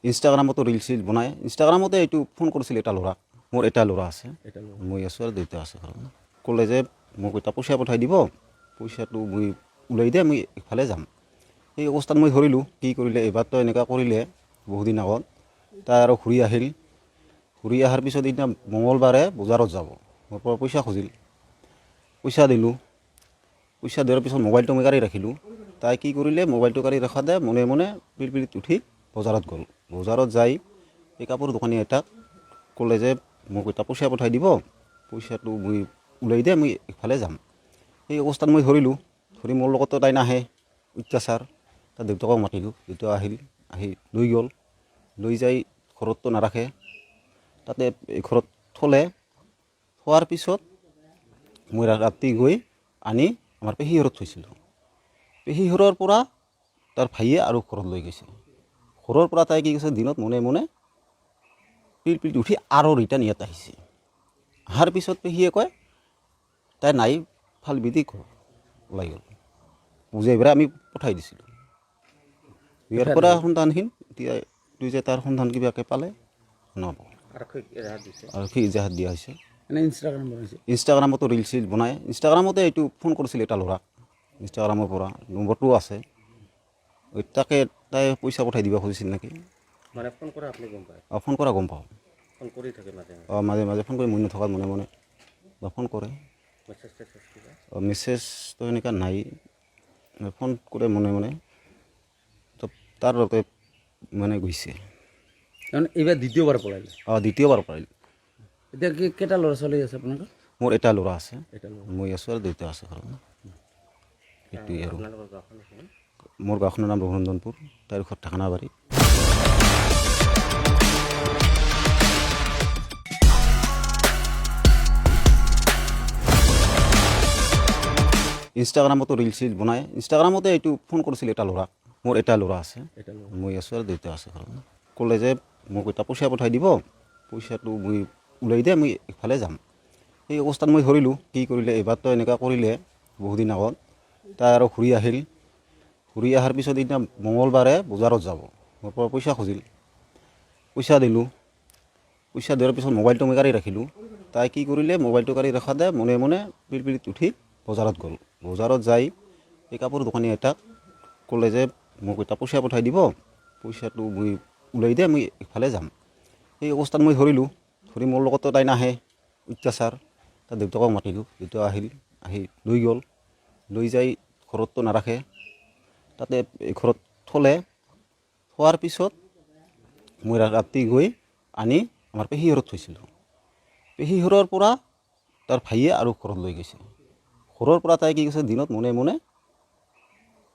ইনষ্টাগ্ৰামতো reel চিল বনায় ইনষ্টাগ্ৰামতে এইটো phone কৰিছিল এটা ল'ৰাক মোৰ এটা ল'ৰা আছে মই আছোঁ আৰু দেউতা আছে ঘৰত ক'লে যে মোক এটা পইচা পঠাই দিব পইচাটো মই ওলাই দিয়ে মই ইফালে যাম এই অৱস্থাত মই ধৰিলোঁ কি কৰিলে এইবাৰতো এনেকুৱা কৰিলে বহুদিন আগত তাই আৰু ঘূৰি আহিল ঘূৰি অহাৰ পিছত এতিয়া মঙলবাৰে বজাৰত যাব মোৰ পৰা পইচা খুজিল পইচা দিলোঁ পইচা দিয়াৰ পিছত মোবাইলটো মই কাঢ়ি ৰাখিলোঁ তাই কি কৰিলে মোবাইলটো কাঢ়ি ৰখাতে মনে মনে পিলপিলিত উঠি বজাৰত গ'ল বজাৰত যাই এই কাপোৰ দোকানী এটাক ক'লে যে মোক এটা পইচা পঠাই দিব পইচাটো মই ওলাই দিয়ে মই ইফালে যাম এই অৱস্থাত মই ধৰিলোঁ ধৰি মোৰ লগতো তাই নাহে অত্যাচাৰ তাৰ দেউতাকক মাতিলোঁ দেউতা আহিল আহি লৈ গ'ল লৈ যাই ঘৰততো নাৰাখে তাতে ঘৰত থ'লে থোৱাৰ পিছত মই ৰাতি গৈ আনি আমাৰ পেহীঘৰত থৈছিলোঁ পেহীঘৰৰ পৰা তাৰ ভাইয়ে আৰু ঘৰত লৈ গৈছে ঘৰৰ পৰা তাই কি কৈছে দিনত মনে মনে পিলপিলিত উঠি আৰু ৰিটাৰ্ণ ইয়াত আহিছে অহাৰ পিছত পেহীয়ে কয় তাই নাই ফাল বিধি ওলাই গ'ল বুজাই পেলাই আমি পঠাই দিছিলোঁ ইয়াৰ পৰা সন্তানহীন এতিয়া তুই যে তাৰ সন্তান কিবাকৈ পালে নহ'ব আৰক্ষী ইজাহাত দিয়া হৈছে ইনষ্টাগ্ৰামতো ৰিল চিল বনায় ইনষ্টাগ্ৰামতে এইটো ফোন কৰিছিল এটা ল'ৰাক ইনষ্টাগ্ৰামৰ পৰা নম্বৰটোও আছে তাকে তাই পইচা পঠাই দিব খুজিছিল নেকি মানে ফোন কৰা আপুনি গম পায় ফোন কৰা গম পাওঁ ফোন কৰি থাকে মাজে মাজে মাজে ফোন কৰি মই নথকাত মনে মনে বা ফোন কৰে মেছেজটো এনেকুৱা নাই ফোন কৰে মনে মনে তো তাৰ লগে মানে গৈছে এইবাৰ দ্বিতীয়বাৰ পলাইলে দ্বিতীয়বাৰ পাৰিল এতিয়া কি কেইটা ল'ৰা ছোৱালী আছে আপোনালোকৰ মোৰ এটা ল'ৰা আছে মই আছোঁ আৰু দেউতা আছে ঘৰত সেইটোৱে আৰু মোৰ গাঁওখনৰ নাম ৰঘুনন্দনপুৰ তাইৰ ঘৰত ঠাকনাবাৰী ইনষ্টাগ্ৰামতো ৰিল চিল বনায় ইনষ্টাগ্ৰামতে এইটো ফোন কৰিছিল এটা ল'ৰাক মোৰ এটা ল'ৰা আছে মই আছোঁ আৰু দেউতা আছে ঘৰত ক'লে যে মোক এটা পইচা পঠাই দিব পইচাটো মই ওলাই দিয়ে মই ইফালে যাম এই অৱস্থাত মই ধৰিলোঁ কি কৰিলে এইবাৰতো এনেকুৱা কৰিলে বহুদিন আগত তাই আৰু ঘূৰি আহিল ঘূৰি অহাৰ পিছত এতিয়া মঙলবাৰে বজাৰত যাব মোৰ পৰা পইচা খুজিল পইচা দিলোঁ পইচা দিয়াৰ পিছত মোবাইলটো মই কাঢ়ি ৰাখিলোঁ তাই কি কৰিলে মোবাইলটো কাঢ়ি ৰখাতে মনে মনে পিলপিলিত উঠি বজাৰত গ'ল বজাৰত যাই এই কাপোৰ দোকানী এটাক ক'লে যে মোক এটা পইচা পঠাই দিব পইচাটো মই ওলাই দিয়ে মই ইফালে যাম এই অৱস্থাত মই ধৰিলোঁ ধৰি মোৰ লগতো তাই নাহে অত্যাচাৰ তাৰ দেউতাকক মাতিলোঁ দেউতা আহিল আহি লৈ গ'ল লৈ যাই ঘৰততো নাৰাখে তাতে ঘৰত থ'লে থোৱাৰ পিছত মই ৰাতি গৈ আনি আমাৰ পেহীঘৰত থৈছিলোঁ পেহীঘৰৰ পৰা তাৰ ভাইয়ে আৰু ঘৰত লৈ গৈছে ঘৰৰ পৰা তাই কি কৈছে দিনত মনে মনে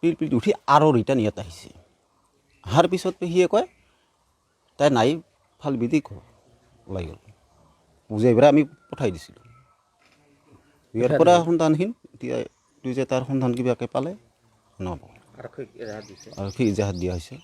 পিলপিলিত উঠি আৰু ৰিটাৰ্ণ ইয়াত আহিছে অহাৰ পিছত পেহীয়ে কয় তাই নাই ফাল বিধি ওলাই গ'ল বুজাই পেলাই আমি পঠাই দিছিলোঁ ইয়াৰ পৰা সন্তানহীন এতিয়া তুই যে তাৰ সন্তান কিবাকৈ পালে নহ'ব আৰক্ষী ইজাহাত দিয়া হৈছে